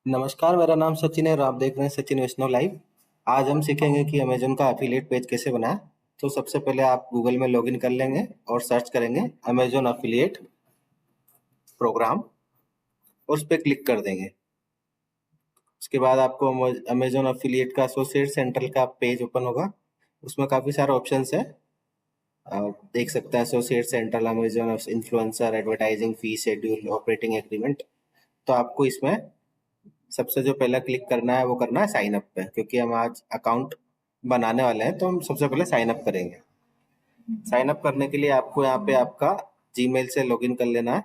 नमस्कार, मेरा नाम सचिन है और आप देख रहे हैं सचिन वैष्णव लाइव। आज हम सीखेंगे कि अमेज़न का एफ़िलिएट पेज कैसे बनाएँ। तो सबसे पहले आप गूगल में लॉगिन कर लेंगे और सर्च करेंगे अमेज़न एफ़िलिएट प्रोग्राम और उस पे क्लिक कर देंगे। उसके बाद आपको अमेज़न एफ़िलिएट का एसोसिएट सेंटर का पेज ओपन होगा। उसमें काफ़ी सारे ऑप्शंस हैं। आप देख सकते हैं associate central Amazon influencer advertising fee schedule operating agreement. तो आपको इसमें सबसे जो पहला क्लिक करना है वो करना है साइन अप पे, क्योंकि हम आज अकाउंट बनाने वाले हैं तो हम सबसे पहले साइन अप करेंगे। साइन अप करने के लिए आपको यहाँ पे आपका जीमेल से लॉगिन कर लेना है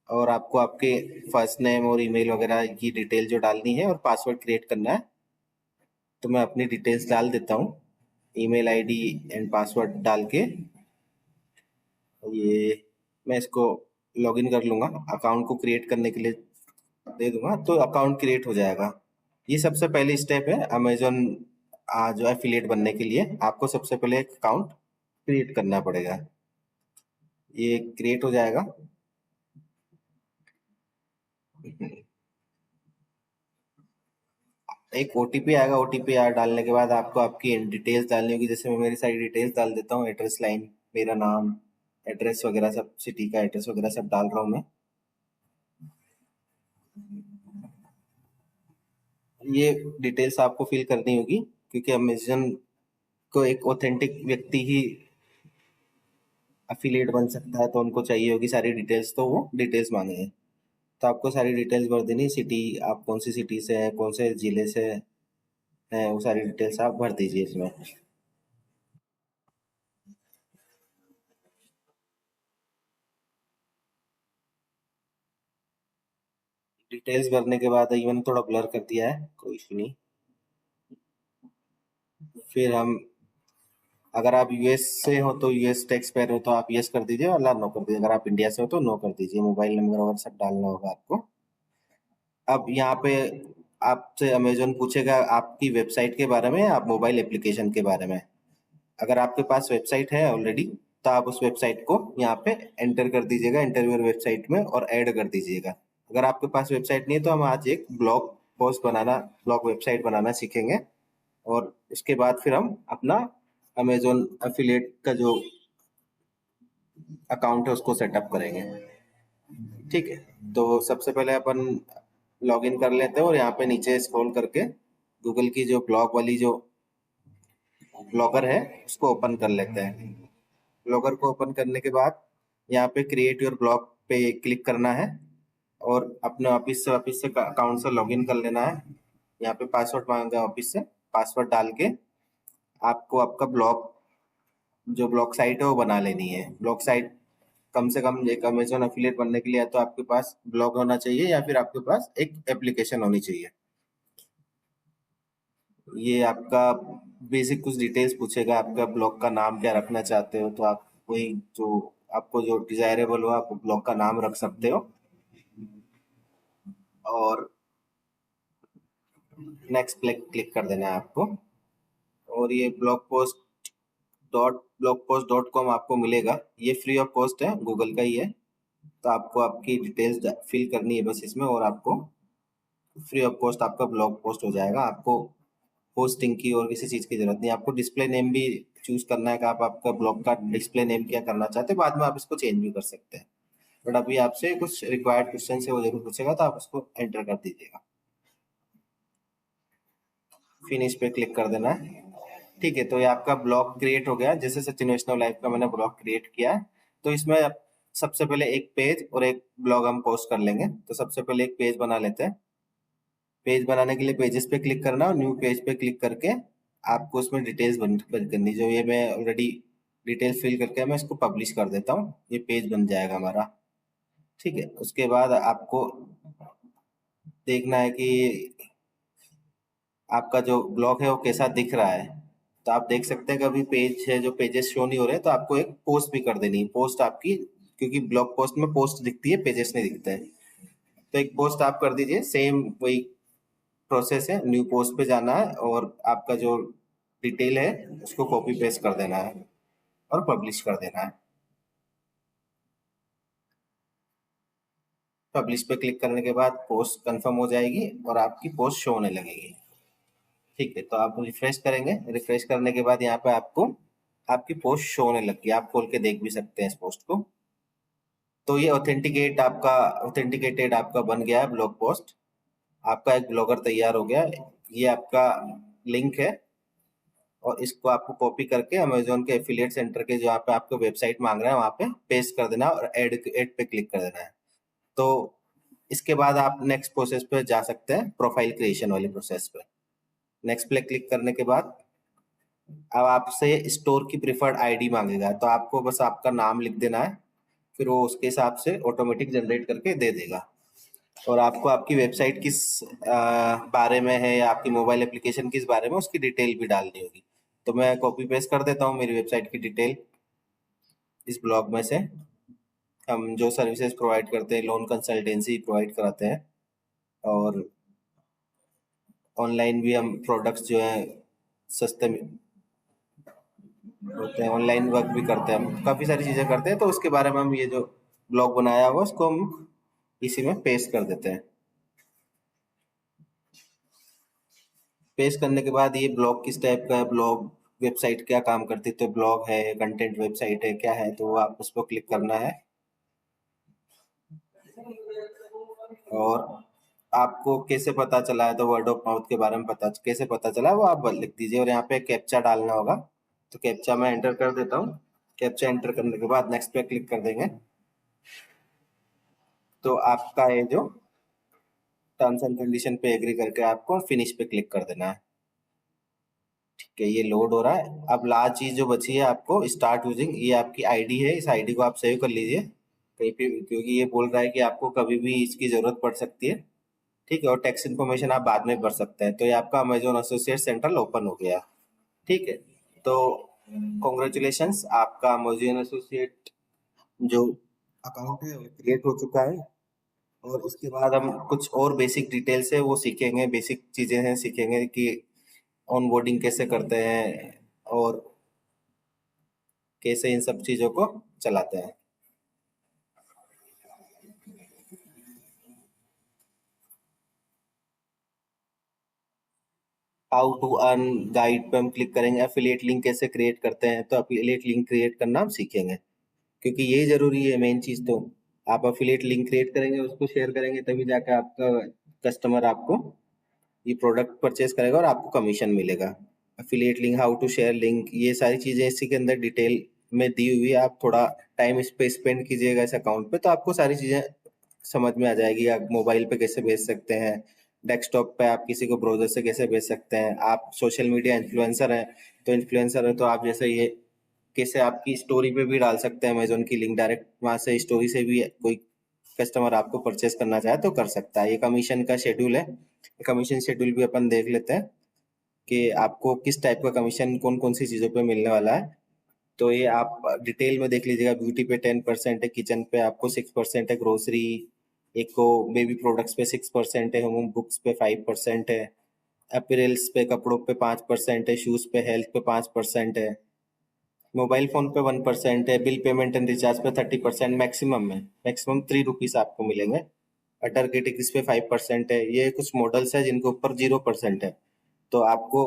और आपको आपके फर्स्ट नेम और ईमेल वगैरह की डिटेल जो डालनी है और पासवर्ड क्रिएट करना है। तो मैं अपनी डिटेल्स डाल देता हूँ, ईमेल आईडी एंड पासवर्ड डाल के। ये मैं इसको लॉगिन कर लूँगा, अकाउंट को क्रिएट करने के लिए दे दूंगा तो अकाउंट क्रिएट हो जाएगा। ये सबसे पहली स्टेप है अमेजोन जो एफिलिएट बनने के लिए। आपको सबसे पहले एक अकाउंट क्रिएट करना पड़ेगा। ये क्रिएट हो जाएगा। एक ओटीपी आएगा, ओटीपी डालने के बाद आपको आपकी डिटेल्स डालनी होगी। जैसे मैं मेरी सारी डिटेल्स डाल देता हूँ, एड्रेस लाइन, मेरा नाम, एड्रेस वगैरह सब, सिटी का एड्रेस वगैरह सब डाल रहा हूँ मैं। ये डिटेल्स आपको फिल करनी होगी क्योंकि अमेजन को एक ऑथेंटिक व्यक्ति ही अफिलिएट बन सकता है, तो उनको चाहिए होगी सारी डिटेल्स, तो वो डिटेल्स मांगेंगे। तो आपको सारी डिटेल्स भर देनी, सिटी, आप कौन सी सिटी से हैं, कौन से जिले से हैं, वो सारी डिटेल्स आप भर दीजिए इसमें। डिटेल्स भरने के बाद ये मैंने थोड़ा ब्लर कर दिया है, कोई इशू नहीं। फिर हम, अगर आप यूएस से हो तो यूएस टैक्स पेयर हो तो आप यस कर दीजिए, और नो कर दीजिए। अगर आप इंडिया से हो तो नो कर दीजिए। मोबाइल नंबर और सब डालना होगा आपको। अब यहाँ पे आपसे अमेजोन पूछेगा आपकी वेबसाइट के बारे में या आप मोबाइल एप्लीकेशन के बारे में। अगर आपके पास वेबसाइट है ऑलरेडी तो आप उस वेबसाइट को यहाँ पे एंटर कर दीजिएगा इंटरव्यूअर वेबसाइट में और ऐड कर दीजिएगा। अगर आपके पास वेबसाइट नहीं है तो हम आज एक ब्लॉग पोस्ट बनाना, ब्लॉग वेबसाइट बनाना सीखेंगे और उसके बाद फिर हम अपना अमेजोन एफिलिएट का जो अकाउंट है उसको सेटअप करेंगे। ठीक है, तो सबसे पहले अपन लॉगिन कर लेते हैं और यहाँ पे नीचे स्क्रॉल करके गूगल की जो ब्लॉग वाली जो ब्लॉगर है उसको ओपन कर लेते हैं। ब्लॉगर को ओपन करने के बाद यहाँ पे क्रिएट योर ब्लॉग पे क्लिक करना है और अपने ऑफिस से अकाउंट से लॉगिन कर लेना है। यहाँ पे पासवर्ड मांगेगा ऑफिस से, पासवर्ड डाल के आपको आपका ब्लॉग, जो ब्लॉग साइट है वो बना लेनी है। ब्लॉग साइट कम से कम एक अमेजोन एफिलिएट बनने के लिए या तो आपके पास ब्लॉग होना चाहिए या फिर आपके पास एक एप्लीकेशन होनी चाहिए। ये आपका बेसिक कुछ डिटेल्स पूछेगा, आपका ब्लॉग का नाम क्या रखना चाहते हो तो आप वही जो आपको जो डिजायरेबल हो आप ब्लॉग का नाम रख सकते हो। और नेक्स्ट क्लिक कर देना है आपको। और ये blogpost.com आपको मिलेगा। ये फ्री ऑफ कॉस्ट है, गूगल का ही है। तो आपको आपकी डिटेल्स फिल करनी है बस इसमें और आपको फ्री ऑफ कॉस्ट आपका ब्लॉग पोस्ट हो जाएगा। आपको होस्टिंग की और किसी चीज़ की जरूरत नहीं। आपको डिस्प्ले नेम भी चूज करना है कि आप आपका ब्लॉग का डिस्प्ले नेम क्या करना चाहते हैं। बाद में आप इसको चेंज भी कर सकते हैं, बट अभी आपसे कुछ रिक्वायर्ड क्वेश्चन है वो जरूर पूछेगा तो आप उसको एंटर कर दीजिएगा। फिनिश पे क्लिक कर देना है। ठीक है, तो ये आपका ब्लॉग क्रिएट हो गया। जैसे सचिन वैष्णव लाइव का मैंने ब्लॉग क्रिएट किया है, तो इसमें सबसे पहले एक पेज और एक ब्लॉग हम पोस्ट कर लेंगे। तो सबसे पहले एक पेज बना लेते हैं। पेज बनाने के लिए पेजेस पे क्लिक करना और न्यू पेज पे क्लिक करके आपको उसमें डिटेल्स बंद करनी। जो ये मैं ऑलरेडी डिटेल्स फिल करके मैं इसको पब्लिश कर देता हूँ, ये पेज बन जाएगा हमारा। ठीक है, उसके बाद आपको देखना है कि आपका जो ब्लॉग है वो कैसा दिख रहा है। तो आप देख सकते हैं कि अभी पेज है जो पेजेस शो नहीं हो रहे, तो आपको एक पोस्ट भी कर देनी है। पोस्ट आपकी, क्योंकि ब्लॉग पोस्ट में पोस्ट दिखती है, पेजेस नहीं दिखते हैं। तो एक पोस्ट आप कर दीजिए। सेम वही प्रोसेस है, न्यू पोस्ट पे जाना है और आपका जो डिटेल है उसको कॉपी पेस्ट कर देना है और पब्लिश कर देना है। पब्लिश पे क्लिक करने के बाद पोस्ट कंफर्म हो जाएगी और आपकी पोस्ट शो होने लगेगी। ठीक है, तो आप रिफ्रेश करेंगे। रिफ्रेश करने के बाद यहाँ पे आपको आपकी पोस्ट शो होने लगी, आप खोल के देख भी सकते हैं इस पोस्ट को। तो ये ऑथेंटिकेटेड आपका बन गया है ब्लॉग पोस्ट। आपका एक ब्लॉगर तैयार हो गया। ये आपका लिंक है और इसको आपको कॉपी करके अमेजोन के एफिलिएट सेंटर के जहाँ पे आपको वेबसाइट मांग रहा है वहाँ पे पेस्ट कर देना और ऐड पे क्लिक कर देना है। तो इसके बाद आप नेक्स्ट प्रोसेस पे जा सकते हैं, प्रोफाइल क्रिएशन वाले प्रोसेस पे। नेक्स्ट पे क्लिक करने के बाद अब आपसे स्टोर की प्रिफर्ड आईडी मांगेगा, तो आपको बस आपका नाम लिख देना है, फिर वो उसके हिसाब से ऑटोमेटिक जनरेट करके दे देगा। और आपको आपकी वेबसाइट किस बारे में है या आपकी मोबाइल एप्लीकेशन किस बारे में, उसकी डिटेल भी डालनी होगी। तो मैं कॉपी पेस्ट कर देता हूँ मेरी वेबसाइट की डिटेल इस ब्लॉग में से। हम जो सर्विसेज प्रोवाइड करते हैं, लोन कंसल्टेंसी प्रोवाइड कराते हैं और ऑनलाइन भी हम प्रोडक्ट्स जो है सस्ते में होते हैं, ऑनलाइन वर्क भी करते हैं, हम काफ़ी सारी चीज़ें करते हैं। तो उसके बारे में हम ये जो ब्लॉग बनाया हुआ उसको हम इसी में पेस्ट कर देते हैं। पेस्ट करने के बाद ये ब्लॉग किस टाइप का है, ब्लॉग वेबसाइट क्या काम करती है, तो ब्लॉग है, कंटेंट वेबसाइट है, क्या है, तो आप उस पर क्लिक करना है। और आपको कैसे पता चला है, तो वर्ड ऑफ माउथ के बारे में पता कैसे पता चला वो आप लिख दीजिए और यहाँ पे कैप्चा डालना होगा। तो कैप्चा मैं एंटर कर देता हूँ। कैप्चा एंटर करने के बाद नेक्स्ट पे क्लिक कर देंगे। तो आपका ये जो टर्म्स एंड कंडीशन पे एग्री करके आपको फिनिश पे क्लिक कर देना है। ठीक है, ये लोड हो रहा है। अब लास्ट चीज जो बची है आपको स्टार्ट यूजिंग, ये आपकी आईडी है, इस आईडी को आप सेव कर लीजिए कहीं पे, क्योंकि ये बोल रहा है कि आपको कभी भी इसकी जरूरत पड़ सकती है। ठीक है, और टैक्स इन्फॉर्मेशन आप बाद में भर सकते हैं। तो ये आपका अमेजोन एसोसिएट सेंट्रल ओपन हो गया। ठीक है, तो कॉन्ग्रेचुलेशंस, आपका अमेजोन एसोसिएट जो अकाउंट है वो क्रिएट हो चुका है। और उसके बाद हम कुछ और बेसिक डिटेल्स है वो सीखेंगे, बेसिक चीजें हैं सीखेंगे कि ऑनबोर्डिंग कैसे करते हैं और कैसे इन सब चीजों को चलाते हैं। हाउ टू अर्न गाइड पे हम क्लिक करेंगे। एफिलिएट लिंक कैसे क्रिएट करते हैं, तो एफिलिएट लिंक क्रिएट करना हम सीखेंगे, क्योंकि यही जरूरी है मेन चीज। तो आप एफिलिएट लिंक क्रिएट करेंगे, उसको शेयर करेंगे, तभी जाकर आपका कस्टमर आपको ये प्रोडक्ट परचेज करेगा और आपको कमीशन मिलेगा। Affiliate link, how to share link, ये सारी चीजें इसी के अंदर डिटेल में दी हुई है। आप थोड़ा टाइम इस पे स्पेंड कीजिएगा इस अकाउंट पे, तो आपको सारी चीजें समझ में आ जाएगी। आप मोबाइल पे कैसे भेज सकते हैं, डेस्कटॉप पे आप किसी को ब्राउजर से कैसे भेज सकते हैं। आप सोशल मीडिया इन्फ्लुएंसर हैं, तो इन्फ्लुएंसर है तो आप जैसे ये कैसे आपकी स्टोरी पे भी डाल सकते हैं अमेजोन की लिंक, डायरेक्ट वहां से स्टोरी से भी कोई कस्टमर आपको परचेस करना चाहे तो कर सकता है। ये कमीशन का शेड्यूल है, कमीशन शेड्यूल भी अपन देख लेते हैं कि आपको किस टाइप का कमीशन कौन कौन सी चीजों पे मिलने वाला है। तो ये आप डिटेल में देख लीजिएगा। ब्यूटी पे 10% है, किचन पे आपको 6% है, ग्रोसरी एक को बेबी प्रोडक्ट्स पे 6% है, होम बुक्स पे 5% है, अपीयरेल्स पे कपड़ों पे 5% है, शूज पे हेल्थ पे 5% है, मोबाइल फोन पे 1% है, बिल पेमेंट एंड रिचार्ज पे 30%, मैक्सिमम ₹3 आपको मिलेंगे। अदर कैटेगरीज पे 5% है। ये कुछ मॉडल्स है जिनके ऊपर 0% है, तो आपको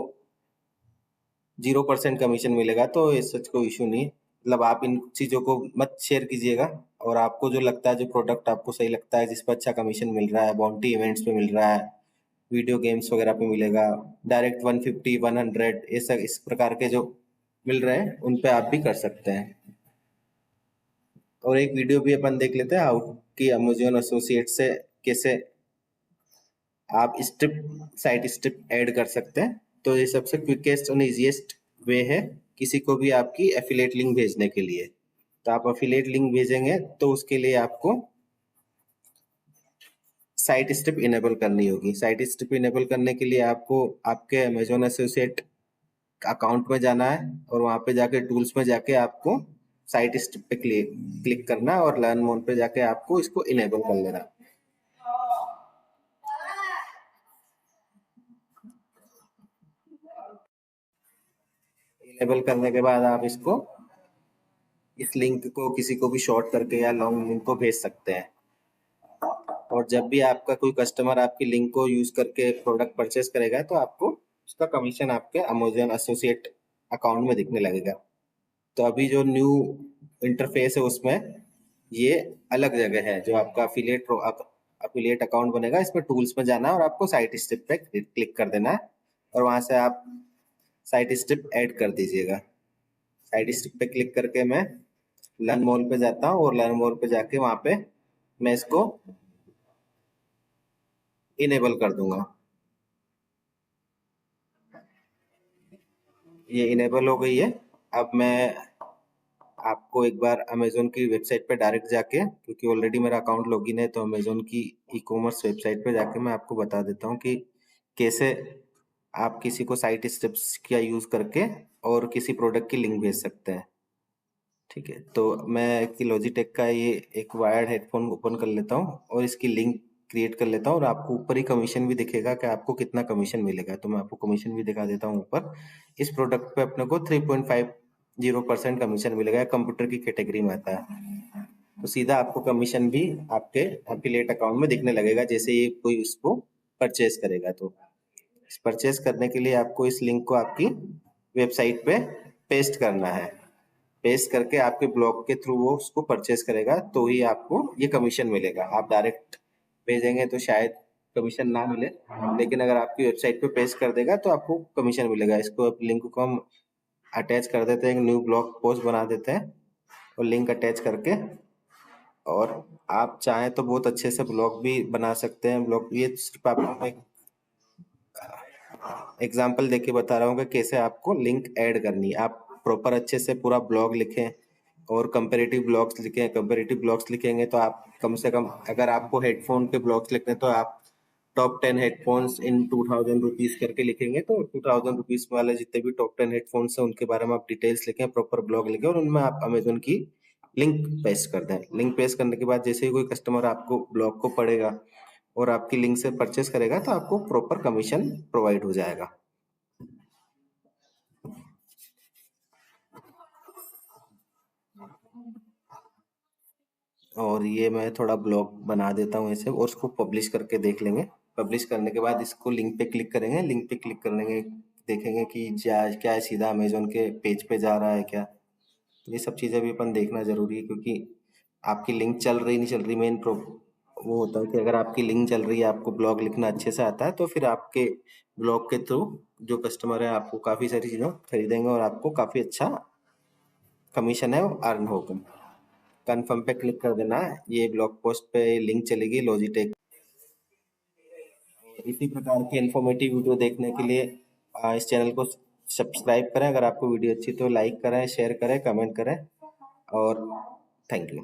0% कमीशन मिलेगा। तो ये सच कोई इशू नहीं है। मतलब आप इन चीजों को मत शेयर कीजिएगा, और आपको जो लगता है, जो प्रोडक्ट आपको सही लगता है, जिस पर अच्छा कमीशन मिल रहा है, बाउंटी इवेंट्स पे मिल रहा है, वीडियो गेम्स वगैरह पे मिलेगा, डायरेक्ट 150 100 ऐसा इस प्रकार के जो मिल रहे हैं उन पे आप भी कर सकते हैं। और एक वीडियो भी अपन देख लेते हैं, हाउ कि अमेजोन एसोसिएट से कैसे आप स्टेप साइट स्टेप ऐड कर सकते हैं। तो ये सबसे क्विकेस्ट और इजीएस्ट वे है किसी को भी आपकी एफिलिएट लिंक भेजने के लिए। तो आप एफिलिएट लिंक भेजेंगे तो उसके लिए आपको साइट स्टेप इनेबल करनी होगी। साइट स्टेप इनेबल करने के लिए आपको आपके अमेजोन एसोसिएट अकाउंट में जाना है और वहां पे जाके टूल्स में जाके आपको साइट स्टेप पे क्लिक करना है और लर्न मोर पे जाके आपको इसको इनेबल कर लेना। इनेबल करने के बाद आप इसको इस लिंक को किसी को भी शॉर्ट करके या लॉन्ग लिंक को भेज सकते हैं। और जब भी आपका कोई कस्टमर आपकी लिंक को यूज करके प्रोडक्ट परचेस करेगा तो आपको उसका कमीशन आपके अमेजोन एसोसिएट अकाउंट में दिखने लगेगा। तो अभी जो न्यू इंटरफेस है उसमें ये अलग जगह है, जो आपका अफिलिएट अकाउंट बनेगा, इसमें टूल्स में जाना है और आपको साइट स्टेप पे क्लिक कर देना है और वहां से आप साइट स्टेप ऐड कर दीजिएगा। साइट स्टेप पे क्लिक करके मैं लर्न मोर पे जाता हूँ और लर्न मोर पे जाके वहां पे मैं इसको इनेबल कर दूंगा। ये इनेबल हो गई है। अब मैं आपको एक बार अमेजोन की वेबसाइट पे डायरेक्ट जाके, क्योंकि ऑलरेडी मेरा अकाउंट लॉगिन है, तो अमेजोन की ई कॉमर्स वेबसाइट पे जाके मैं आपको बता देता हूँ कि कैसे आप किसी को साइट स्टेप्स का यूज करके और किसी प्रोडक्ट की लिंक भेज सकते हैं। ठीक है, तो मैं कि लॉजिटेक का ये एक वायर्ड हेडफोन ओपन कर लेता हूँ और इसकी लिंक क्रिएट कर लेता हूँ और आपको ऊपर ही कमीशन भी दिखेगा कि आपको कितना कमीशन मिलेगा। तो मैं आपको कमीशन भी दिखा देता हूँ ऊपर। इस प्रोडक्ट पे अपने को 3.50% कमीशन मिलेगा, कंप्यूटर की कैटेगरी में आता है। तो सीधा आपको कमीशन भी आपके एफिलिएट अकाउंट में दिखने लगेगा जैसे ये कोई उसको परचेज करेगा। तो इस परचेज करने के लिए आपको इस लिंक को आपकी वेबसाइट पे पेस्ट करना है। पेस्ट करके आपके ब्लॉग के थ्रू वो उसको परचेज करेगा तो ही आपको ये कमीशन मिलेगा। आप डायरेक्ट भेजेंगे तो शायद कमीशन ना मिले, लेकिन अगर आपकी वेबसाइट पे पेस्ट कर देगा तो आपको कमीशन मिलेगा। इसको लिंक को हम अटैच कर देते हैं, एक न्यू ब्लॉग पोस्ट बना देते हैं और लिंक अटैच करके, और आप चाहें तो बहुत अच्छे से ब्लॉग भी बना सकते हैं। ब्लॉग ये सिर्फ आपको एक एग्जाम्पल देके बता रहा हूँ कि कैसे आपको लिंक ऐड करनी है। आप प्रॉपर अच्छे से पूरा ब्लॉग लिखें और कंपेरेटिव ब्लॉग्स लिखें। कंपेरेटिव ब्लॉग्स लिखेंगे तो आप कम से कम, अगर आपको हेडफोन के ब्लॉग्स लिखने तो आप टॉप 10 हेडफोन्स इन 2000 रुपीज करके लिखेंगे। तो 2000 रुपीज वाले जितने भी टॉप 10 हेडफोन्स हैं उनके बारे में आप डिटेल्स लिखें, प्रॉपर ब्लॉग लिखें और उनमें आप अमेजोन की लिंक पेस्ट कर दें। लिंक पेस्ट करने के बाद जैसे ही कोई कस्टमर आपको ब्लॉग को पढ़ेगा और आपकी लिंक से परचेस करेगा तो आपको प्रॉपर कमीशन प्रोवाइड हो जाएगा। और ये मैं थोड़ा ब्लॉग बना देता हूँ ऐसे और उसको पब्लिश करके देख लेंगे। पब्लिश करने के बाद इसको लिंक पे क्लिक करेंगे। लिंक पे क्लिक करने देखेंगे कि क्या है, सीधा अमेजोन के पेज पे जा रहा है क्या। तो ये सब चीज़ें भी अपन देखना जरूरी है, क्योंकि आपकी लिंक चल रही नहीं चल रही, वो होता है कि अगर आपकी लिंक चल रही है, आपको ब्लॉग लिखना अच्छे से आता है, तो फिर आपके ब्लॉग के थ्रू जो कस्टमर है आपको काफ़ी सारी चीज़ें खरीदेंगे और आपको काफ़ी अच्छा कमीशन है वो अर्न होगा। कन्फर्म पे क्लिक कर देना है। ये ब्लॉग पोस्ट पे लिंक चलेगी लॉजिटेक। इसी प्रकार की इन्फॉर्मेटिव वीडियो देखने के लिए इस चैनल को सब्सक्राइब करें। अगर आपको वीडियो अच्छी तो लाइक करें, शेयर करें, कमेंट करें और थैंक यू।